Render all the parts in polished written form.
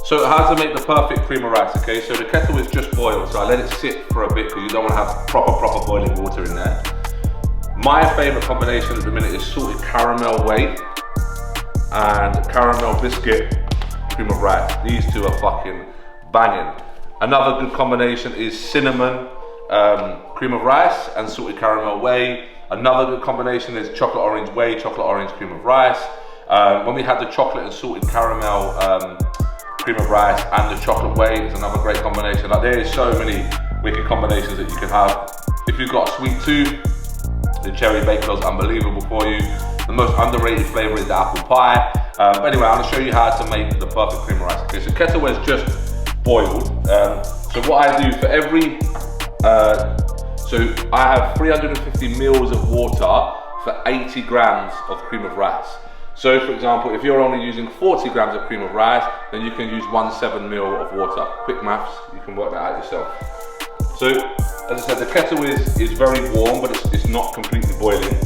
So how to make the perfect cream of rice, okay? So the kettle is just boiled, so I let it sit for a bit because you don't want to have proper boiling water in there. My favorite combination at the minute is salted caramel whey and caramel biscuit cream of rice. These two are fucking banging. Another good combination is cinnamon cream of rice and salted caramel whey. Another good combination is chocolate orange whey, chocolate orange cream of rice. When we had the chocolate and salted caramel cream of rice and the chocolate whey, it's another great combination. Like, there is so many wicked combinations that you can have. If you've got a sweet tooth, the cherry baked is unbelievable for you. The most underrated flavour is the apple pie. But anyway, I'm going to show you how to make the perfect cream of rice. Okay, so kettleware is just boiled. So what I do for every, so I have 350 mils of water for 80 grams of cream of rice. So for example, if you're only using 40 grams of cream of rice, then you can use 1/7 mil of water. Quick maths, you can work that out yourself. So, as I said, the kettle is very warm, but it's not completely boiling.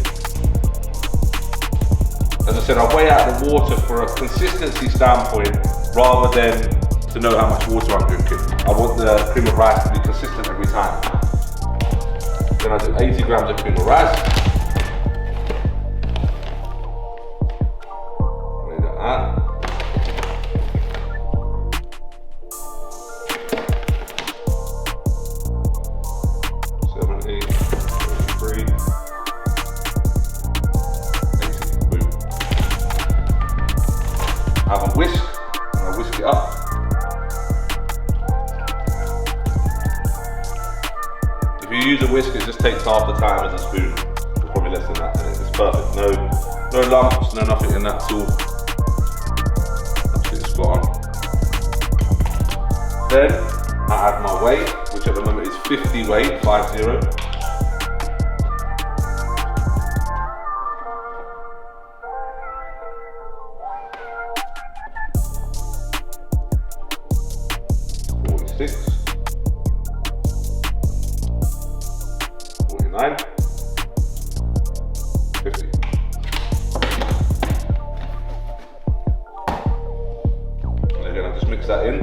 As I said, I weigh out the water for a consistency standpoint, rather than to know how much water I'm drinking. I want the cream of rice to be consistent every time. Then I do 80 grams of cream of rice. I have a whisk, and I whisk it up. If you use a whisk, it just takes half the time as a spoon. It's probably less than that, and it's perfect. No lumps, no nothing in that at all. Absolutely spot on. Then I add my whey, which at the moment is 50 whey, 50. $49, $50. And again, I just mix that in.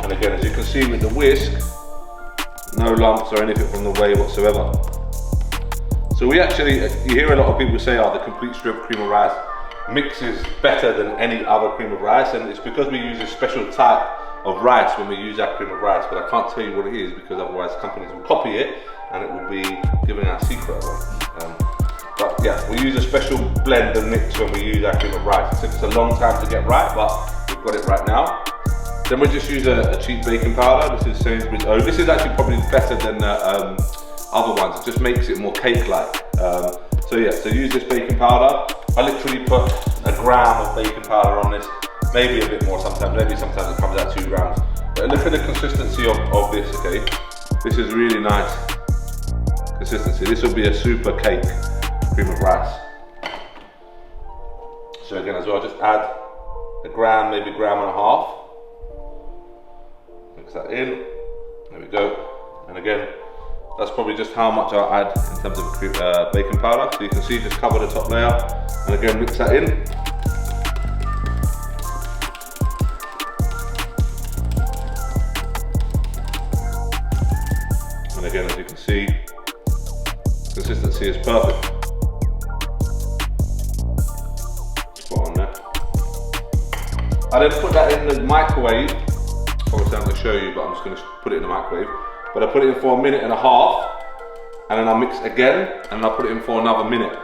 And again, as you can see with the whisk, no lumps or anything from the whey whatsoever. So we actually, you hear a lot of people say, oh, the complete strip cream of rice mixes better than any other cream of rice, and it's because we use a special type of rice when we use that cream of rice, but I can't tell you what it is because otherwise companies will copy it and it will be giving our secret away. But yeah, we use a special blend and mix when we use our cream of rice. It takes a long time to get right, but we've got it right now. Then we just use a cheap baking powder. This is Sainsbury's own. This is actually probably better than the other ones. It just makes it more cake-like. So yeah, so use this baking powder. I literally put a gram of baking powder on this, maybe a bit more sometimes. Maybe sometimes it comes out 2 grams. But look at the consistency of this, okay? This is really nice consistency. This will be a super cake cream of rice. So again, as well, just add a gram, maybe a gram and a half. Mix that in, there we go. And again, that's probably just how much I add in terms of baking powder. So you can see, just cover the top layer, and again, mix that in. And again, as you can see, consistency is perfect. Spot on there. I then put that in the microwave. Obviously I'm going to show you, but I'm just going to put it in the microwave. But I put it in for 1.5 minutes, and then I mix again, and I put it in for another minute.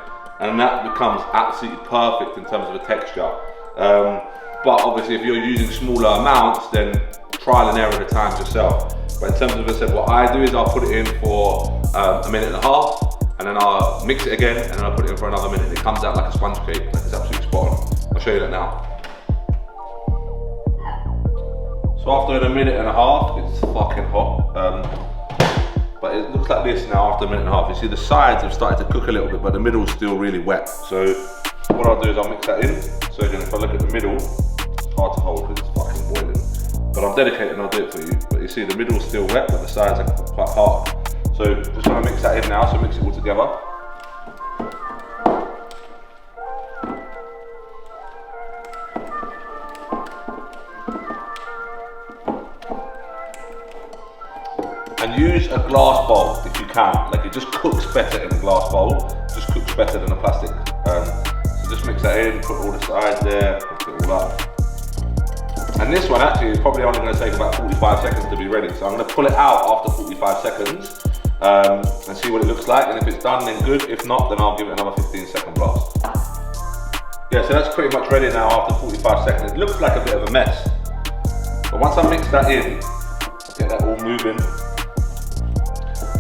And that becomes absolutely perfect in terms of the texture. But obviously if you're using smaller amounts, then trial and error the times yourself. But in terms of, as I said, what I do is I'll put it in for 1.5 minutes, and then I'll mix it again, and then I'll put it in for another minute. It comes out like a sponge cake. It's absolutely spot on. I'll show you that now. So after 1.5 minutes, it's fucking hot. But it looks like this now after 1.5 minutes. You see the sides have started to cook a little bit, but the middle's still really wet. So what I'll do is I'll mix that in. So again, if I look at the middle, it's hard to hold because it's fucking boiling. but I'm dedicated and I'll do it for you. But you see the middle's still wet, but the sides are quite hard. So just want to mix that in now, so mix it all together. And use a glass bowl if you can. Like, it just cooks better in a glass bowl. Just cooks better than a plastic. So just mix that in, put all the sides there, mix it all up. And this one actually is probably only going to take about 45 seconds to be ready. So I'm going to pull it out after 45 seconds and see what it looks like. And if it's done, then good. If not, then I'll give it another 15-second blast. Yeah, so that's pretty much ready now after 45 seconds. It looks like a bit of a mess. But once I mix that in, get that all moving,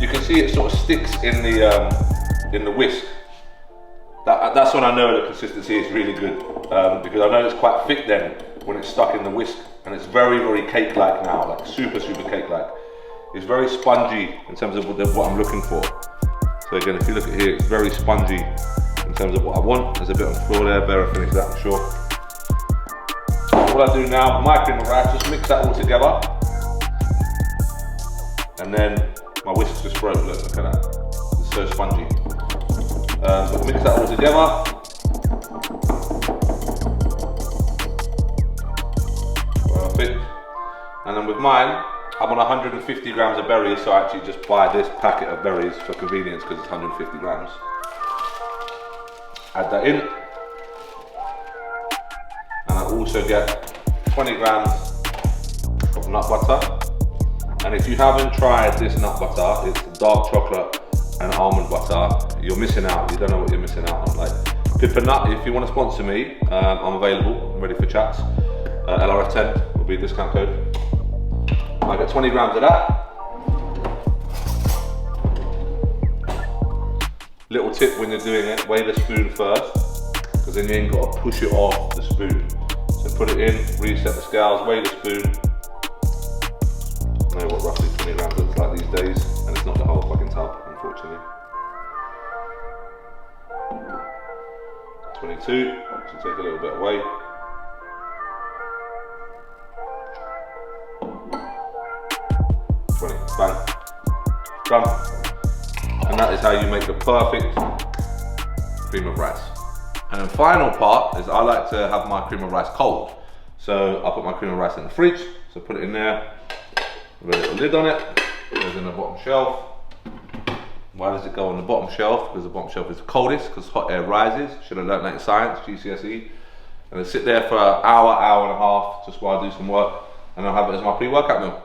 you can see it sort of sticks in the whisk. That's when I know the consistency is really good, because I know it's quite thick then when it's stuck in the whisk, and it's very, very cake-like now, like super, super cake-like. It's very spongy in terms of what I'm looking for. So again, if you look at here, it's very spongy in terms of what I want. There's a bit on the floor there, better finish that for sure. What I do now, my cream of rice, just mix that all together, and then my whisk just broke, look at that. It's so spongy. So mix that all together. Perfect. And then with mine, I'm on 150 grams of berries, so I actually just buy this packet of berries for convenience because it's 150 grams. Add that in. And I also get 20 grams of nut butter. And if you haven't tried this nut butter, it's dark chocolate and almond butter, you're missing out. You don't know what you're missing out on. Like Pippa Nut, if you want to sponsor me, I'm available, I'm ready for chats. LRF 10 will be a discount code. I get 20 grams of that. Little tip when you're doing it, weigh the spoon first, because then you ain't got to push it off the spoon. So put it in, reset the scales, weigh the spoon. I know what roughly 20 grams looks like these days, and it's not the whole fucking tub, unfortunately. 22, so take a little bit away. 20, bang, done. And that is how you make the perfect cream of rice. And the final part is I like to have my cream of rice cold. So I put my cream of rice in the fridge, so put it in there. With a little lid on it, it goes in the bottom shelf. Why does it go on the bottom shelf? Because the bottom shelf is the coldest, because hot air rises. Should have learned that in science, GCSE. And it'll sit there for an hour, hour and a half, just while I do some work, and I'll have it as my pre-workout meal.